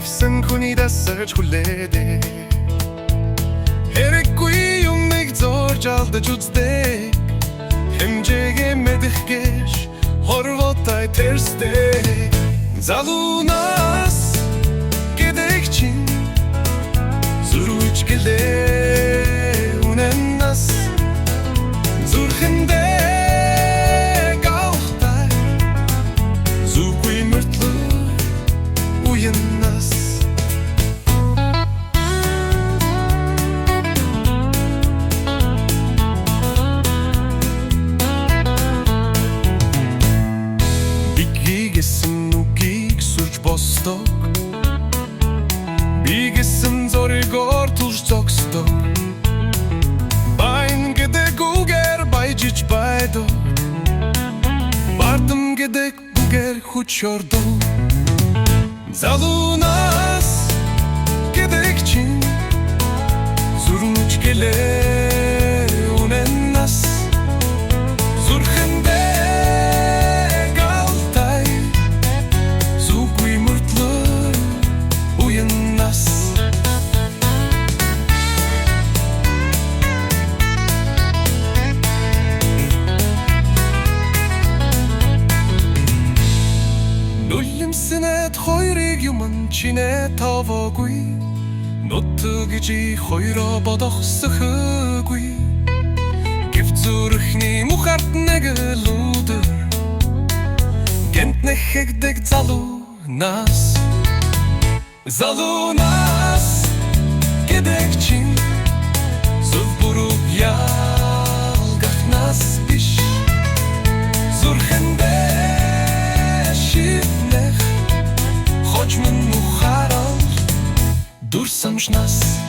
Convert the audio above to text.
авсан хүний дасаж хүлээдэ Хэрэггүй юмыг зорж алдаж үздэг Хэмжээгээ мэдэх гэж хорвоотай тэрсдэг Залуунаас гэдэг чинь Зүрхэж гэлээ үнэн нас Зүрхэндээ гаухтай Зүггүй мөртлөө уян нас Бигэсэн нүгийг сүрж бостог Бигэсэн зоригоор тулж зогсдог Байн гэдэг үгээр баяжиж байдаг Бардам гэдэг үгээр хүч ордог Залуунаас гэдэг чинь Зүрмж гэлээ үнэн нас Зүрхэндээ галтай Зүггүй мөртлөө уян нас Нулимсэнэт хоёрыг юман чинэ таваагүй Нутгижи хоёроо бодохсохгүй Гэвч зүрхний мухарт нэг л өдөр Гэнт нэхэгдэг залуунаас Залуунаас гэдэг чинь Зөв буруу ялгах нас биш Зүрхэндээ шивнэх Хоч мөн мухарал дурсамж нас